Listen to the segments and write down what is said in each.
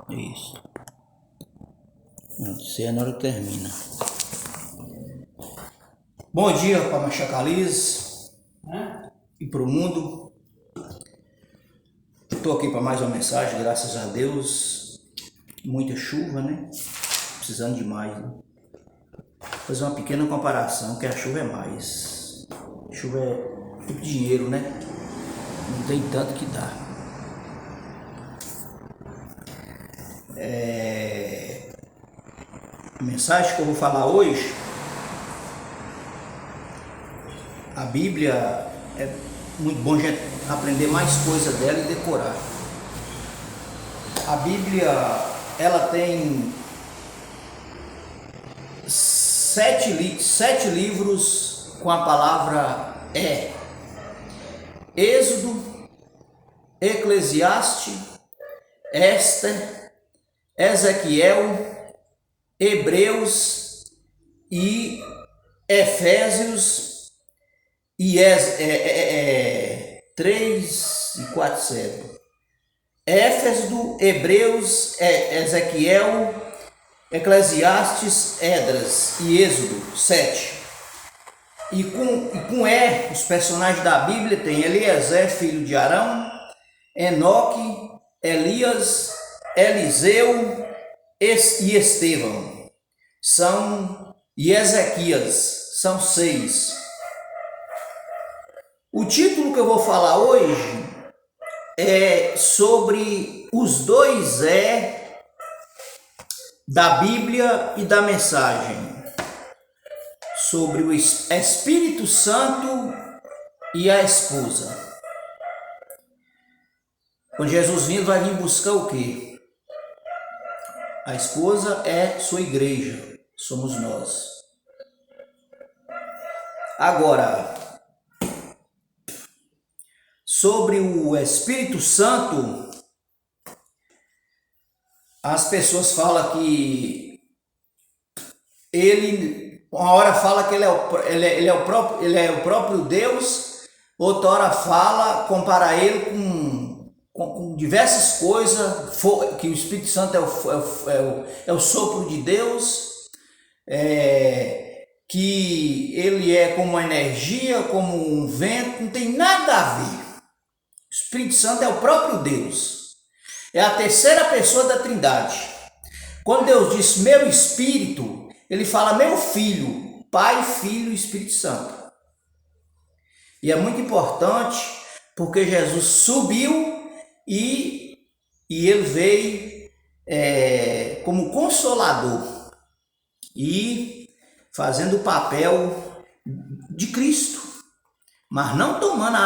Isso. Isso é na hora que termina. Bom dia para Machacaliz e para o mundo. Estou aqui para mais uma mensagem, graças a Deus. Muita chuva, né? Precisando de mais, né? Vou fazer uma pequena comparação, que a chuva é mais. A chuva é tipo dinheiro, né? Não tem tanto que dá. A mensagem que eu vou falar hoje, a Bíblia é muito bom a gente aprender mais coisa dela e decorar. A Bíblia, ela tem sete livros com a palavra Êxodo, Eclesiastes, Éster, Ezequiel, Hebreus e Efésios e 3 e 4, 7. Éfeso, Hebreus, Ezequiel, Eclesiastes, Esdras e Êxodo 7. E com os personagens da Bíblia tem Eliezer, filho de Arão, Enoque, Elias, Eliseu e Estevão, e Ezequias, são 6. O título que eu vou falar hoje é sobre os dois da Bíblia e da mensagem, sobre o Espírito Santo e a esposa. Quando Jesus vindo, vai vir buscar o quê? A esposa é sua igreja, somos nós. Agora, sobre o Espírito Santo, as pessoas falam que ele, uma hora fala que ele é o próprio Deus, outra hora fala, compara ele com diversas coisas, que o Espírito Santo é o sopro de Deus, que ele é como uma energia, como um vento, não tem nada a ver. O Espírito Santo é o próprio Deus, é a terceira pessoa da Trindade. Quando Deus diz meu Espírito, ele fala meu Filho, Pai, Filho e Espírito Santo. E é muito importante, porque Jesus subiu e ele veio como consolador e fazendo o papel de Cristo, mas não tomando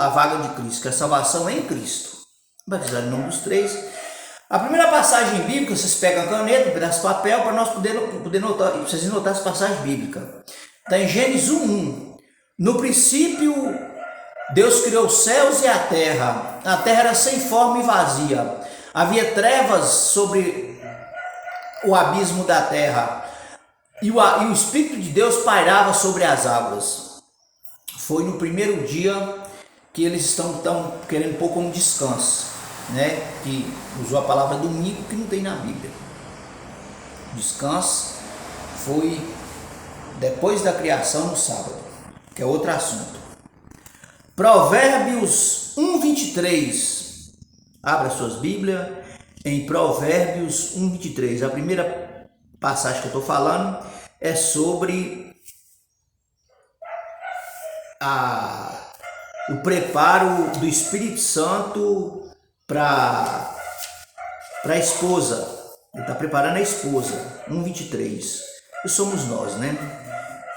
a vaga de Cristo, que a salvação é em Cristo. Batizado em nome dos 3. A primeira passagem bíblica, vocês pegam a caneta, um pedaço de papel, para nós poder notar, vocês notar as passagens bíblicas. Está em Gênesis 1:1. No princípio, Deus criou os céus e a terra era sem forma e vazia, havia trevas sobre o abismo da terra, e o Espírito de Deus pairava sobre as águas. Foi no primeiro dia que eles estão querendo pôr como descanso, né? Que usou a palavra domingo, que não tem na Bíblia. Descanso foi depois da criação, no sábado, que é outro assunto. Provérbios 1:23. Abra suas Bíblias em Provérbios 1:23. A primeira passagem que eu estou falando é sobre o preparo do Espírito Santo para a esposa. Ele está preparando a esposa. 1:23. E somos nós, né?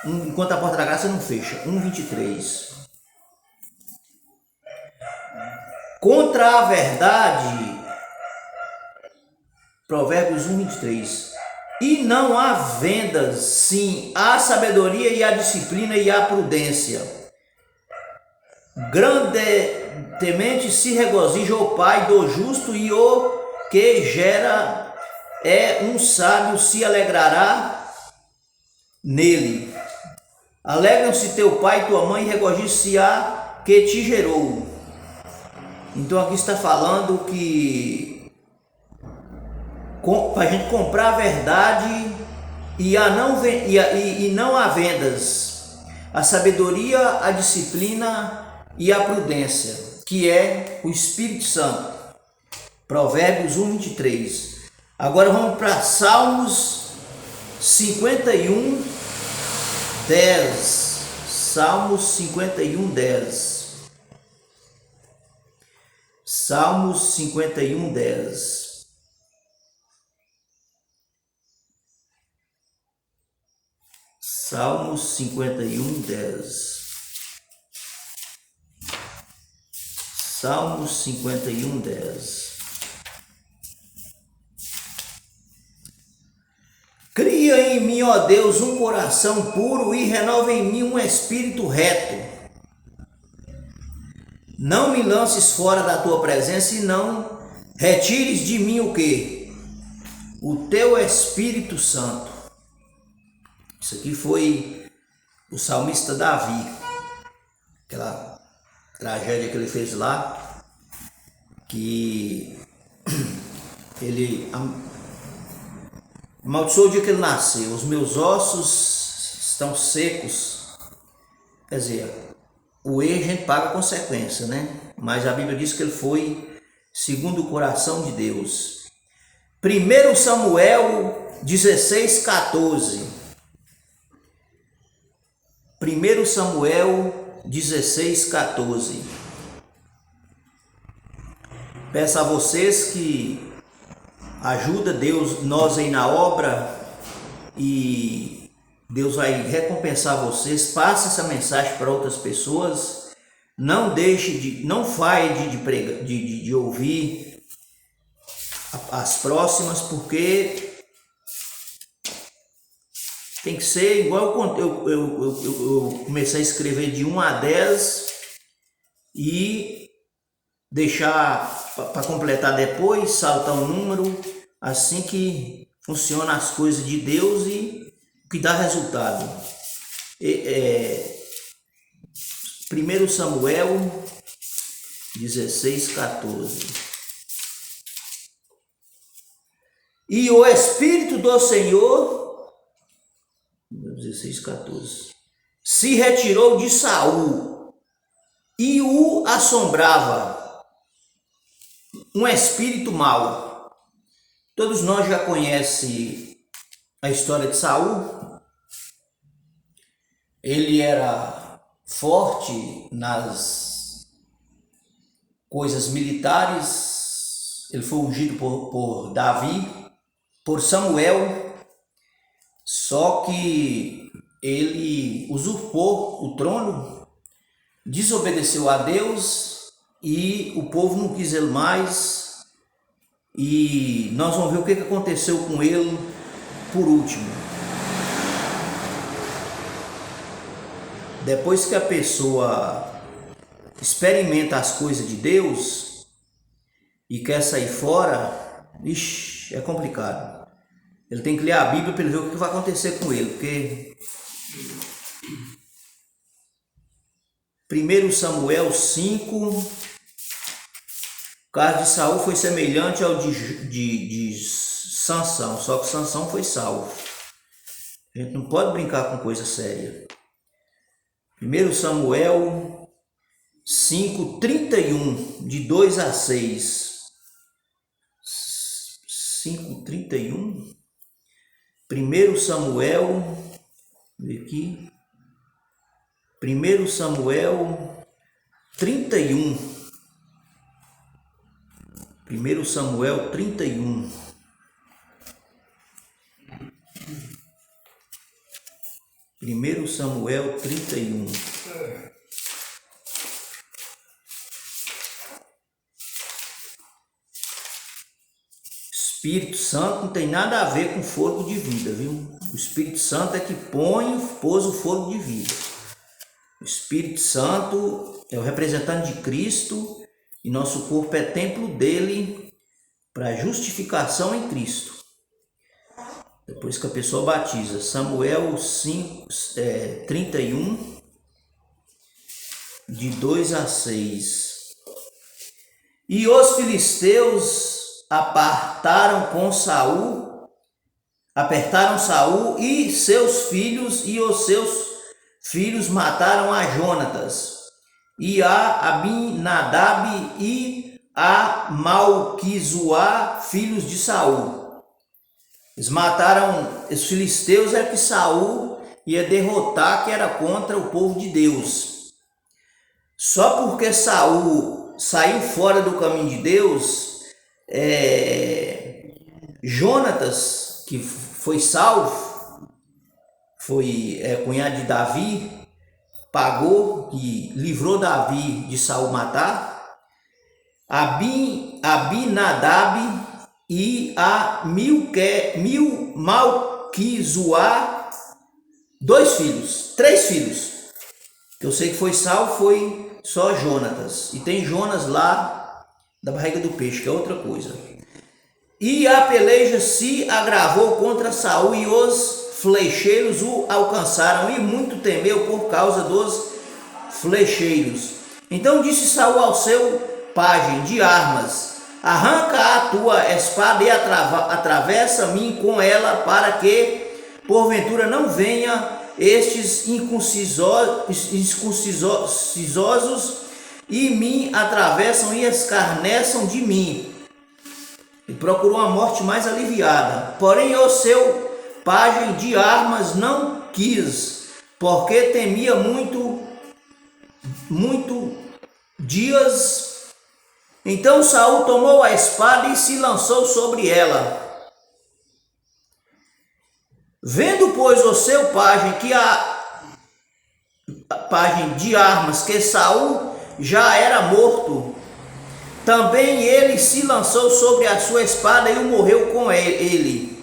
Enquanto a porta da graça não fecha. 1:23. Contra a verdade, Provérbios 1:23. E não há vendas, sim, há sabedoria e há disciplina e há prudência. Grandemente se regozija o pai do justo, e o que gera um sábio se alegrará nele. Alegram-se teu pai e tua mãe, e regozija-se que te gerou. Então aqui está falando que para a gente comprar a verdade e não há vendas, a sabedoria, a disciplina e a prudência, que é o Espírito Santo. Provérbios 1:23. Agora vamos para Salmos 51, 10. Salmos 51, 10. Salmos 51, 10. Salmos 51, 10. Salmos 51, 10. Cria em mim, ó Deus, um coração puro e renova em mim um espírito reto. Não me lances fora da tua presença e não retires de mim o quê? O teu Espírito Santo. Isso aqui foi o salmista Davi, aquela tragédia que ele fez lá, que ele amaldiçoou o dia que ele nasceu. Os meus ossos estão secos. Quer dizer, o erro a gente paga a consequência, né? Mas a Bíblia diz que ele foi segundo o coração de Deus. 1 Samuel 16, 14. 1 Samuel 16, 14. Peço a vocês que ajuda Deus, nós aí na obra, e Deus vai recompensar vocês. Passe essa mensagem para outras pessoas. Não deixe não faie de ouvir as próximas, porque tem que ser igual eu comecei a escrever de 1 a 10 e deixar para completar depois, saltar um número, assim que funciona as coisas de Deus e que dá resultado. 1 Samuel 16, 14. E o Espírito do Senhor, 16, 14, se retirou de Saul e o assombrava um espírito mau. Todos nós já conhecem a história de Saul. Ele era forte nas coisas militares. Ele foi ungido por Davi, por Samuel. Só que ele usurpou o trono, desobedeceu a Deus e o povo não quis ele mais. E nós vamos ver o que aconteceu com ele por último. Depois que a pessoa experimenta as coisas de Deus e quer sair fora, é complicado. Ele tem que ler a Bíblia para ele ver o que vai acontecer com ele, porque 1 Samuel 5, o caso de Saul foi semelhante ao de Sansão, só que Sansão foi salvo. A gente não pode brincar com coisa séria. 1 Samuel 5, 31, de 2 a 6. 5, 31. 1 Samuel, aqui, 1 Samuel 31, 1 Samuel 31, 1 Samuel 31. Espírito Santo não tem nada a ver com fogo de vida, viu? O Espírito Santo é que pôs o fogo de vida. O Espírito Santo é o representante de Cristo e nosso corpo é templo dele para justificação em Cristo. Depois que a pessoa batiza. Samuel 5, 31, de 2 a 6. E os filisteus apertaram Saul e seus filhos, e os seus filhos mataram a Jonatas, e a Abinadab e a Malquizuá, filhos de Saul. Eles mataram os filisteus, que Saul ia derrotar, que era contra o povo de Deus. Só porque Saul saiu fora do caminho de Deus, Jonatas, que foi salvo, foi cunhado de Davi, pagou e livrou Davi de Saul matar. Abinadab e a Malquizuá, três filhos. Eu sei que foi Saul, foi só Jonatas. E tem Jonas lá da barriga do peixe, que é outra coisa. E a peleja se agravou contra Saul, e os flecheiros o alcançaram, e muito temeu por causa dos flecheiros. Então disse Saul ao seu pajem de armas: arranca a tua espada e atravessa-me com ela, para que porventura não venha estes incircuncisos e me atravessam e escarneçam de mim. E procurou uma morte mais aliviada. Porém o seu pajem de armas não quis, porque temia muito dias. Então Saul tomou a espada e se lançou sobre ela. Vendo, pois, o seu pajem pajem de armas, que Saul já era morto, também ele se lançou sobre a sua espada e o morreu com ele.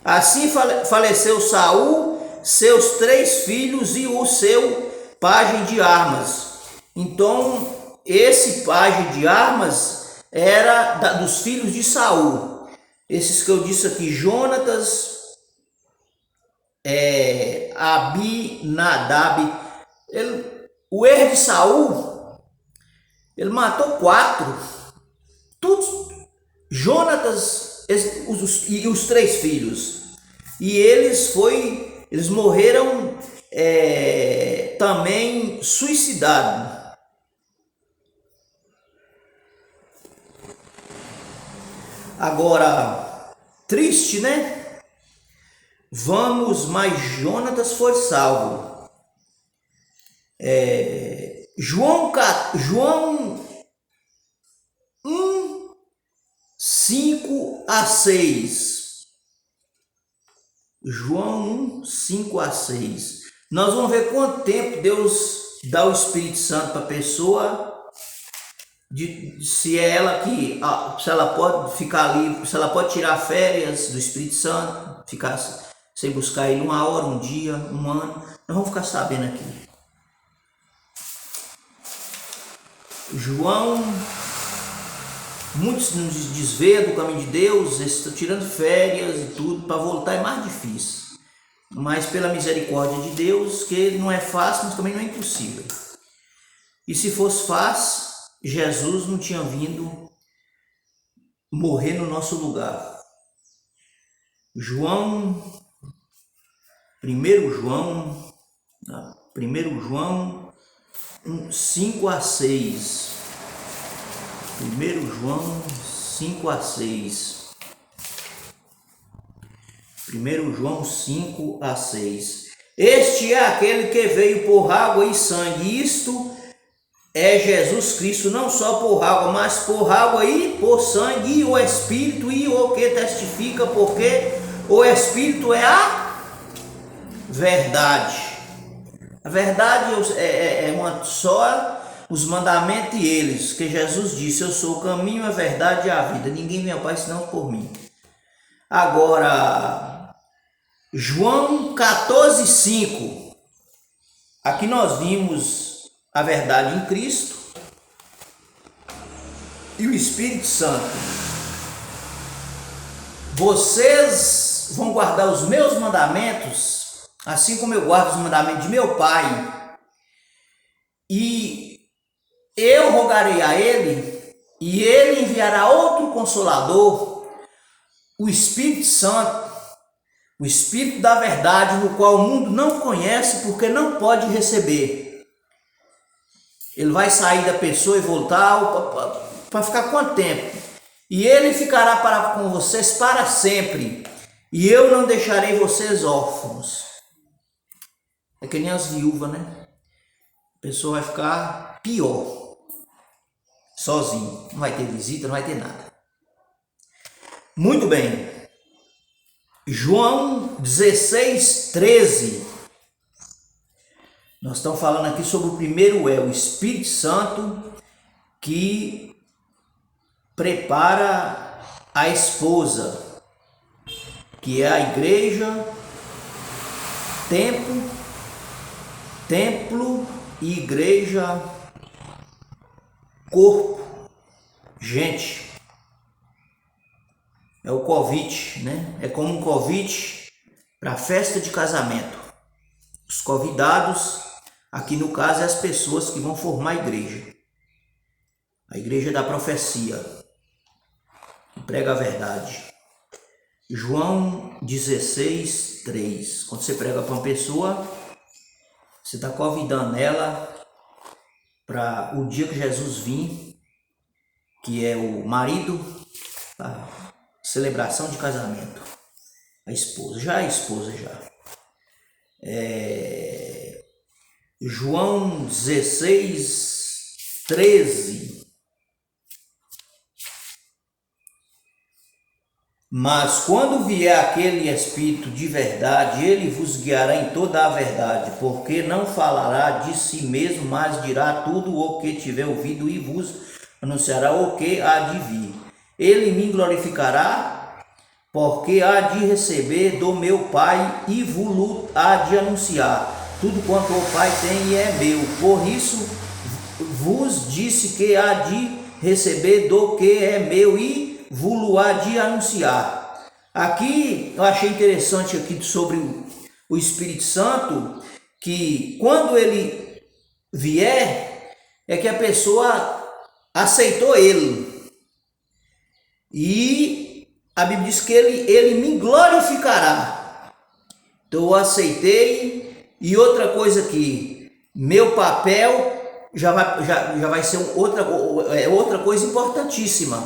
Assim faleceu Saul, seus 3 filhos e o seu pajem de armas. Então esse pajem de armas era dos filhos de Saul. Esses que eu disse aqui: Jonatas, Abinadab. O erro de Saul, ele matou 4, todos Jonatas e os 3 filhos, e eles morreram também suicidados. Agora, triste, né? Mas Jonatas foi salvo. João 1, 5 a 6. João 1, 5 a 6. Nós vamos ver quanto tempo Deus dá o Espírito Santo para a pessoa, se é ela que, se ela pode ficar livre, se ela pode tirar férias do Espírito Santo, ficar sem buscar ele 1 hora, 1 dia, 1 ano. Nós vamos ficar sabendo aqui. João, muitos nos desviam do caminho de Deus, estão tirando férias e tudo, para voltar é mais difícil. Mas pela misericórdia de Deus, que não é fácil, mas também não é impossível. E se fosse fácil, Jesus não tinha vindo morrer no nosso lugar. João 1 João 5 a 6. 1 João 5 a 6. 1 João 5 a 6. Este é aquele que veio por água e sangue. Isto é Jesus Cristo, não só por água, mas por água e por sangue, e o Espírito, e o que testifica, porque o Espírito é a verdade. A verdade é uma só, os mandamentos e eles, que Jesus disse: eu sou o caminho, a verdade e a vida. Ninguém vem ao Pai senão por mim. Agora, João 14, 5. Aqui nós vimos a verdade em Cristo e o Espírito Santo. Vocês vão guardar os meus mandamentos, assim como eu guardo os mandamentos de meu Pai, e eu rogarei a ele, e ele enviará outro Consolador, o Espírito Santo, o Espírito da verdade, no qual o mundo não conhece porque não pode receber. Ele vai sair da pessoa e voltar para ficar quanto tempo? E ele ficará com vocês para sempre, e eu não deixarei vocês órfãos. É que nem as viúvas, né? A pessoa vai ficar pior, sozinho, não vai ter visita, não vai ter nada. Muito bem, João 16:13. Nós estamos falando aqui sobre o primeiro o Espírito Santo que prepara a esposa, que é a igreja, templo e igreja, corpo, gente. É o convite, né? É como um convite para a festa de casamento. Os convidados, aqui no caso, é as pessoas que vão formar a igreja da profecia, que prega a verdade. João 16:3. Quando você prega para uma pessoa, você está convidando ela para o dia que Jesus vir, que é o marido, a celebração de casamento. A esposa, já é esposa já. João 16:13. Mas quando vier aquele Espírito de verdade, ele vos guiará em toda a verdade, porque não falará de si mesmo, mas dirá tudo o que tiver ouvido e vos anunciará o que há de vir. Ele me glorificará, porque há de receber do meu Pai e vos há de anunciar. Tudo quanto o Pai tem é meu. Por isso vos disse que há de receber do que é meu e vos há de anunciar. Aqui eu achei interessante aqui sobre o Espírito Santo, que quando ele vier, é que a pessoa aceitou ele. E a Bíblia diz que ele me glorificará. Então eu aceitei. E outra coisa aqui, meu papel já vai ser outra coisa importantíssima.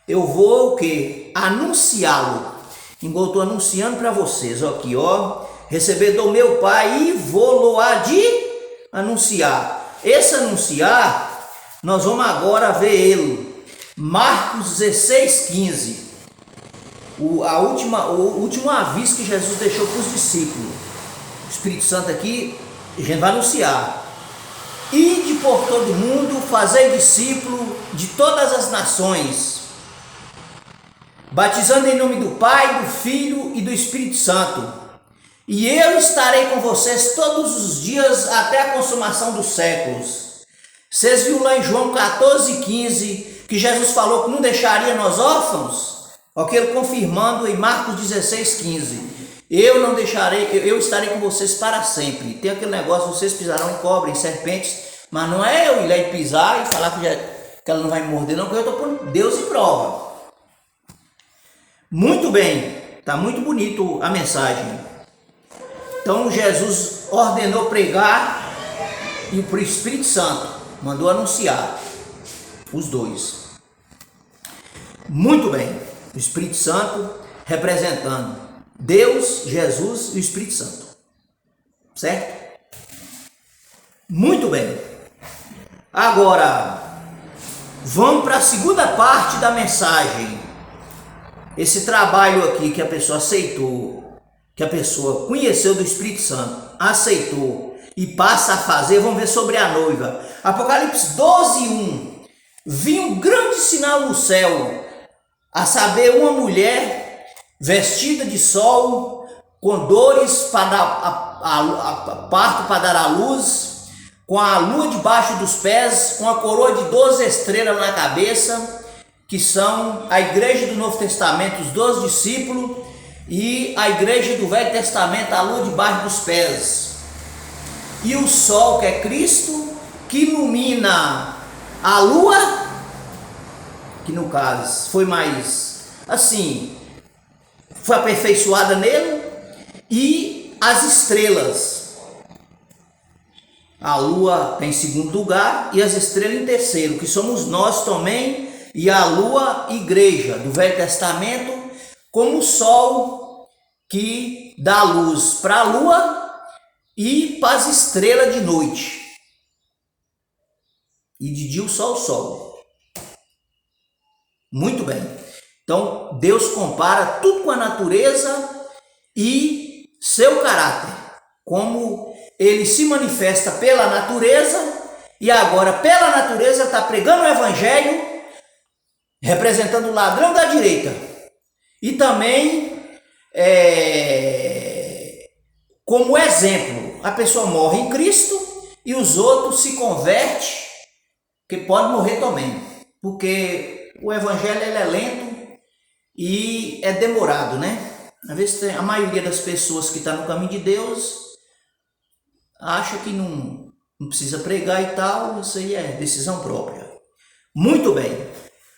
Eu vou o quê? Anunciá-lo. Igual eu estou anunciando para vocês, aqui, ó. Receber do meu Pai e vou há de anunciar. Esse anunciar, nós vamos agora ver ele. Marcos 16:15. O último aviso que Jesus deixou para os discípulos. O Espírito Santo aqui, a gente vai anunciar. Ide por todo mundo, fazei discípulo de todas as nações, batizando em nome do Pai, do Filho e do Espírito Santo. E eu estarei com vocês todos os dias até a consumação dos séculos. Vocês viram lá em João 14:15 que Jesus falou que não deixaria nós órfãos? Ok, ele confirmando em Marcos 16:15. Eu não deixarei, eu estarei com vocês para sempre. Tem aquele negócio, vocês pisarão em cobra, em serpentes, mas não é eu ir lá e pisar e falar que ela não vai me morder, não, porque eu estou pondo Deus em prova. Muito bem, está muito bonito a mensagem. Então Jesus ordenou pregar e o Espírito Santo mandou anunciar os dois. Muito bem, o Espírito Santo representando Deus, Jesus e o Espírito Santo, certo? Muito bem. Agora vamos para a segunda parte da mensagem. Esse trabalho aqui que a pessoa aceitou, que a pessoa conheceu do Espírito Santo, aceitou e passa a fazer, vamos ver sobre a noiva. Apocalipse 12:1. Vi um grande sinal no céu, a saber, uma mulher vestida de sol, com dores para parto para dar à luz, com a lua debaixo dos pés, com a coroa de 12 estrelas na cabeça, que são a igreja do Novo Testamento, os 12 discípulos, e a igreja do Velho Testamento, a lua debaixo dos pés. E o sol, que é Cristo, que ilumina a lua que no caso foi mais assim, foi aperfeiçoada nele, e as estrelas. A lua em segundo lugar e as estrelas em terceiro, que somos nós também, e a lua, igreja do Velho Testamento, como o sol que dá luz para a lua e para as estrelas de noite. E de dia o sol. Muito bem. Então Deus compara tudo com a natureza e seu caráter, como ele se manifesta pela natureza, e agora pela natureza está pregando o evangelho, representando o ladrão da direita, e também como exemplo, a pessoa morre em Cristo e os outros se convertem, que pode morrer também, porque o evangelho ele é lento e é demorado, né? Às vezes a maioria das pessoas que está no caminho de Deus acha que não precisa pregar e tal, isso aí é decisão própria. Muito bem.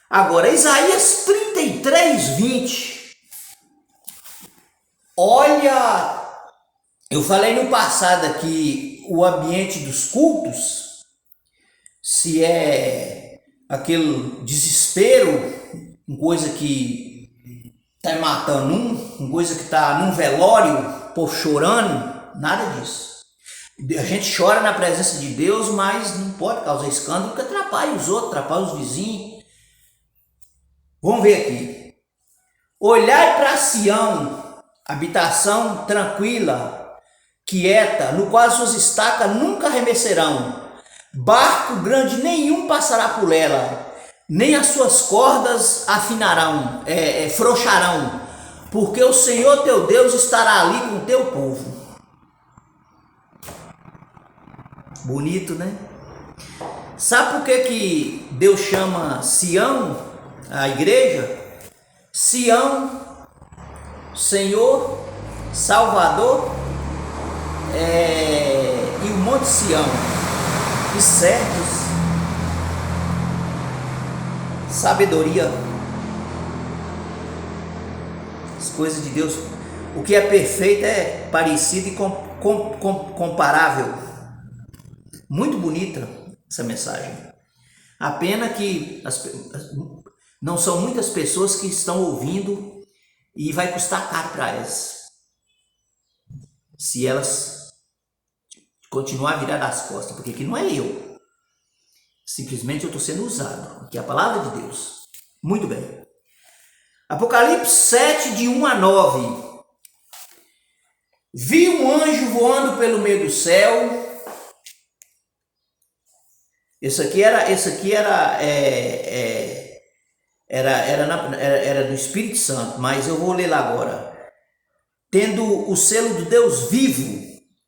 Agora, Isaías 33:20. Olha, eu falei no passado aqui o ambiente dos cultos, se é aquele desespero, uma coisa que está matando uma coisa que está num velório, povo chorando, nada disso. A gente chora na presença de Deus, mas não pode causar escândalo, porque atrapalha os outros, atrapalha os vizinhos. Vamos ver aqui. Olhai para Sião, habitação tranquila, quieta, no qual as suas estacas nunca arremesserão. Barco grande nenhum passará por ela, nem as suas cordas afinarão, frouxarão, porque o Senhor teu Deus estará ali com o teu povo. Bonito, né? Sabe por que Deus chama Sião, a igreja? Sião, Senhor, Salvador, e o Monte Sião, e certos, sabedoria, as coisas de Deus, o que é perfeito é parecido e comparável. Muito bonita essa mensagem. A pena que não são muitas pessoas que estão ouvindo e vai custar caro para elas, se elas continuar a virar as costas, porque aqui não é eu, simplesmente eu estou sendo usado, aqui é a palavra de Deus. Muito bem. Apocalipse 7, de 1-9. Vi um anjo voando pelo meio do céu. Esse aqui era do Espírito Santo, mas eu vou ler lá agora. Tendo o selo do Deus vivo,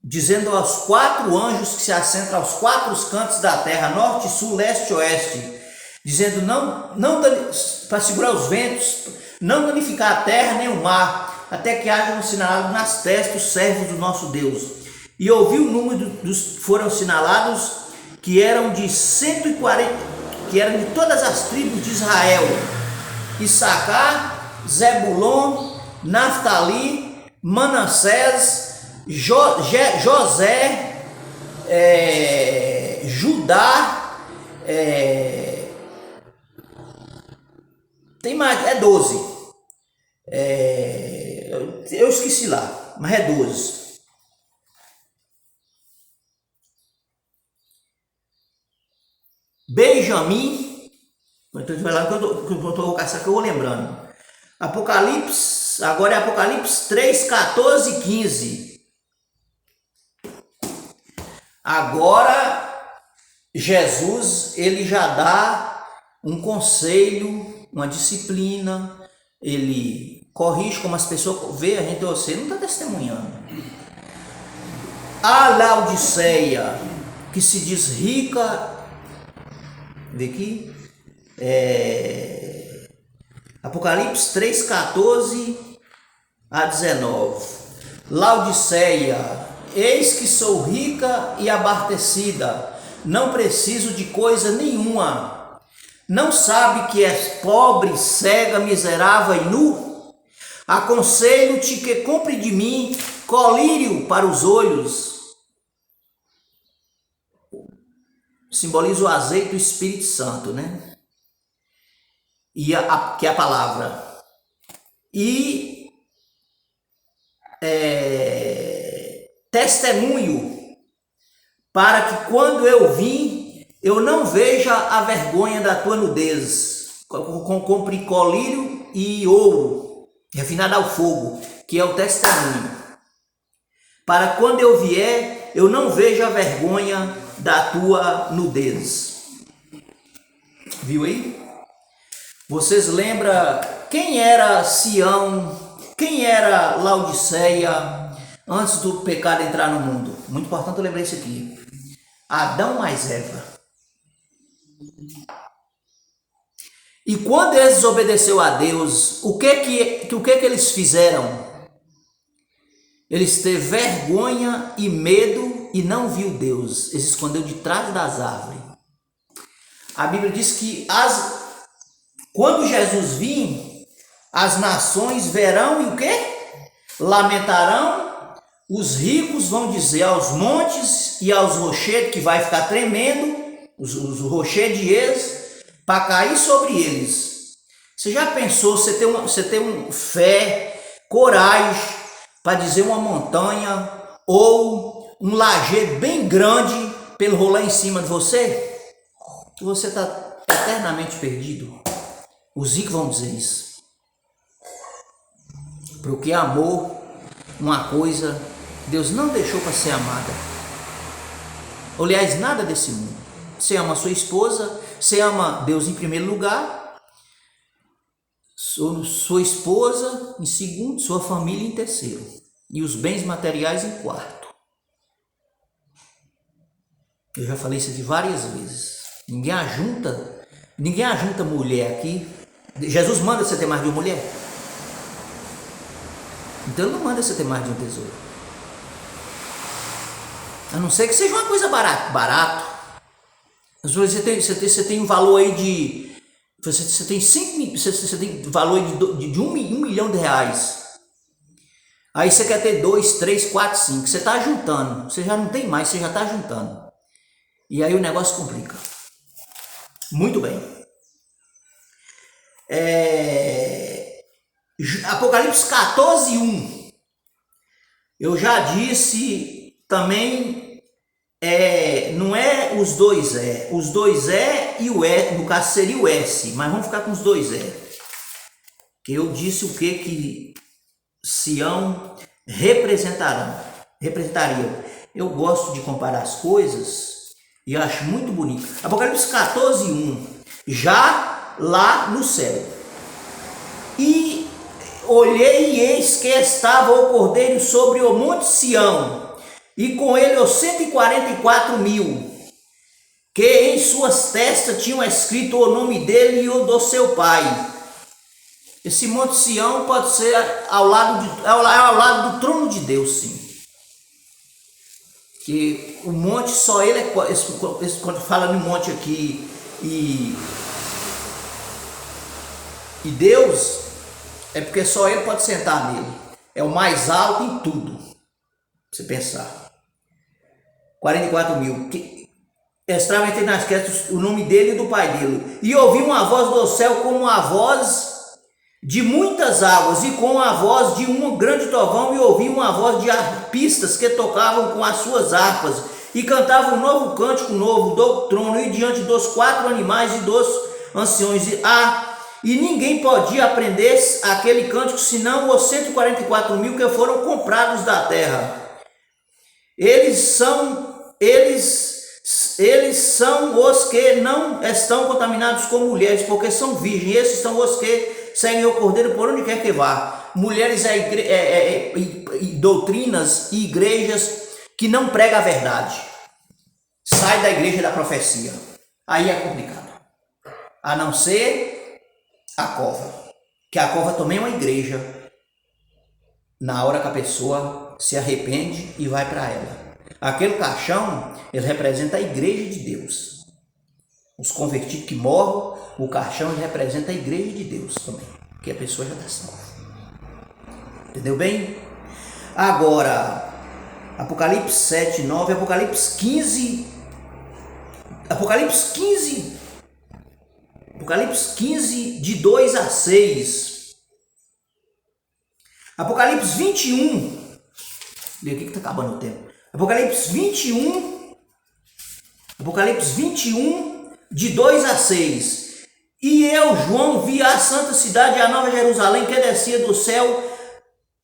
dizendo aos 4 anjos que se assentam aos 4 cantos da terra, norte, sul, leste e oeste, dizendo para segurar os ventos, não danificar a terra nem o mar, até que haja um sinalado nas testas dos servos do nosso Deus. E ouvi o número dos foram sinalados, que eram de 140, que eram de todas as tribos de Israel: Issacar, Zebulon, Naftali, Manassés, José, Judá, tem mais, 12. Eu esqueci lá, mas é 12. Benjamim, então vai lá que eu vou caçar, que eu vou lembrando. Apocalipse, agora é Apocalipse 3, 14 e 15. Agora Jesus, ele já dá um conselho, uma disciplina, ele corrige como as pessoas vê, a gente, você não está testemunhando. A Laodiceia, que se diz rica, vê aqui, Apocalipse 3, 14 a 19. Laodiceia, eis que sou rica e abastecida, não preciso de coisa nenhuma. Não sabe que és pobre, cega, miserável e nu? Aconselho-te que compre de mim colírio para os olhos. Simboliza o azeite do Espírito Santo, né? Que é a palavra. E testemunho, para que quando eu vim, eu não veja a vergonha da tua nudez. Compre colírio e ouro, refinado ao fogo, que é o testemunho. Para quando eu vier, eu não veja a vergonha da tua nudez. Viu aí? Vocês lembram quem era Sião, quem era Laodiceia antes do pecado entrar no mundo? Muito importante eu lembrar isso aqui. Adão mais Eva. E quando eles desobedeceram a Deus, o que eles fizeram? Eles teve vergonha e medo e não viu Deus. Eles escondeu de trás das árvores. A Bíblia diz que quando Jesus vir, as nações verão e o quê? Lamentarão. Os ricos vão dizer aos montes e aos rochedos, que vai ficar tremendo, os rochedos de eles, para cair sobre eles. Você já pensou, você ter fé, coragem, para dizer uma montanha ou um lajedo bem grande pelo rolar em cima de você? Que você está eternamente perdido. Os ricos vão dizer isso. Porque amor, uma coisa, Deus não deixou para ser amada. Aliás, nada desse mundo. Você ama a sua esposa, você ama Deus em primeiro lugar, sua esposa em segundo, sua família em terceiro, e os bens materiais em quarto. Eu já falei isso aqui várias vezes. Ninguém ajunta mulher aqui. Jesus manda você ter mais de uma mulher. Então ele não manda você ter mais de um tesouro. A não ser que seja uma coisa barato. Você tem um valor aí de... Você tem valor de um milhão de reais. Aí você quer ter 2, 3, 4, 5. Você está juntando. Você já não tem mais, você já está juntando. E aí o negócio complica. Muito bem. Apocalipse 14, 1. Eu já disse também, não é os dois os dois e o no caso seria o S, mas vamos ficar com os dois que eu disse o que Sião representaria. Eu gosto de comparar as coisas e acho muito bonito. Apocalipse 14, 1. Já lá no céu. E olhei e eis que estava o Cordeiro sobre o monte Sião, e com ele os 144 mil, que em suas testas tinham escrito o nome dele e o do seu pai. Esse monte Sião pode ser ao lado do trono de Deus, sim. Que o monte só ele é... Quando fala no monte aqui e Deus, é porque só ele pode sentar nele. É o mais alto em tudo. Você pensar. 44 mil. Estava entre nas questas o nome dele e do pai dele. E ouvi uma voz do céu como a voz de muitas águas, e com a voz de um grande trovão, e ouvi uma voz de arpistas que tocavam com as suas harpas, e cantavam um novo cântico novo do trono, e diante dos 4 animais e dos anciões. E ninguém podia aprender aquele cântico, senão os 144 mil que foram comprados da terra. Eles são os que não estão contaminados com mulheres, porque são virgens. Esses são os que seguem o Cordeiro por onde quer que vá. Mulheres doutrinas e igrejas que não pregam a verdade. Sai da igreja da profecia. Aí é complicado. A não ser a cova. Que a cova também é uma igreja. Na hora que a pessoa se arrepende e vai para ela. Aquele caixão, ele representa a igreja de Deus. Os convertidos que morrem, o caixão representa a igreja de Deus também, que a pessoa já está salva. Entendeu bem? Agora, Apocalipse 7, 9, Apocalipse 15, de 2 a 6, Apocalipse 21, e aqui que está acabando o tempo, Apocalipse 21, de 2 a 6, e eu, João, vi a santa cidade, a nova Jerusalém, que descia do céu,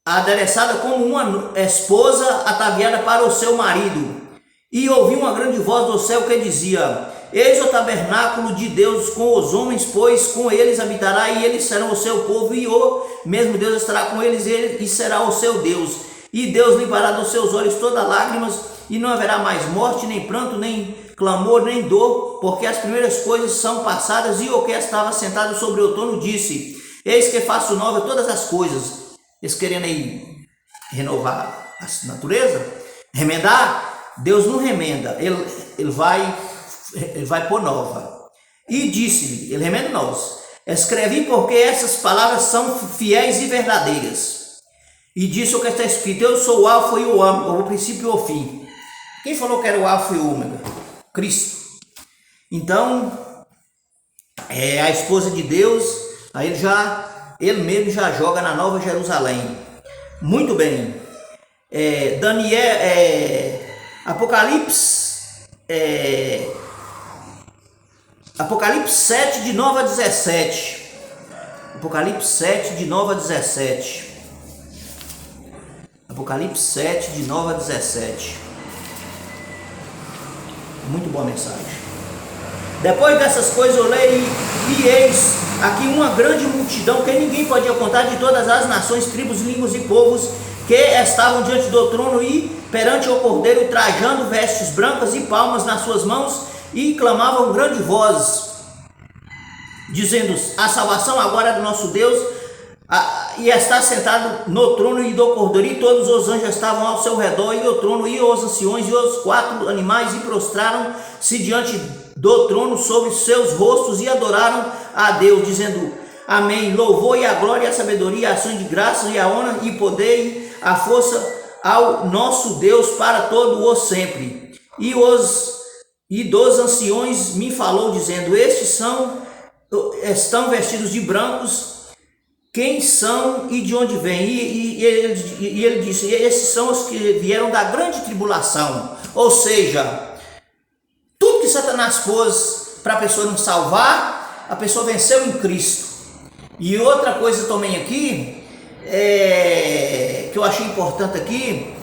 adereçada como uma esposa ataviada para o seu marido. E ouvi uma grande voz do céu que dizia: eis o tabernáculo de Deus com os homens, pois com eles habitará, e eles serão o seu povo, e o mesmo Deus estará com eles, e será o seu Deus. E Deus limpará dos seus olhos todas lágrimas, e não haverá mais morte, nem pranto, nem clamor, nem dor, porque as primeiras coisas são passadas. E o que estava sentado sobre o trono disse: eis que faço nova todas as coisas. Eles querendo aí renovar a natureza, remendar, Deus não remenda, ele vai pôr nova. E disse-lhe, ele remenda nós: escrevi, porque essas palavras são fiéis e verdadeiras. E disse o que está escrito: eu sou o alfa e o ômega, o princípio e o fim. Quem falou que era o alfa e o ômega? Cristo. Então, a esposa de Deus, aí ele mesmo já joga na Nova Jerusalém. Muito bem. Apocalipse 7, de 9 a 17. Apocalipse 7, de 9 a 17. Apocalipse 7, de 9 a 17. Muito boa mensagem. Depois dessas coisas eu leio, e eis aqui uma grande multidão que ninguém podia contar, de todas as nações, tribos, línguas e povos, que estavam diante do trono e perante o Cordeiro, trajando vestes brancas e palmas nas suas mãos, e clamavam grande voz, dizendo: a salvação agora é do nosso Deus, e está sentado no trono e do Cordeiro. E todos os anjos estavam ao seu redor, e o trono, e os anciões, e os 4 animais, e prostraram-se diante do trono sobre seus rostos, e adoraram a Deus, dizendo: amém, louvor e a glória, e a sabedoria, a ação de graça, e a honra, e poder, e a força ao nosso Deus para todo o sempre. E dos anciões me falou, dizendo: estes estão vestidos de brancos, quem são e de onde vêm? E ele disse: esses são os que vieram da grande tribulação. Ou seja, tudo que Satanás pôs para a pessoa não salvar, a pessoa venceu em Cristo. E outra coisa também aqui, que eu achei importante aqui,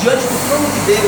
diante do trono de Deus,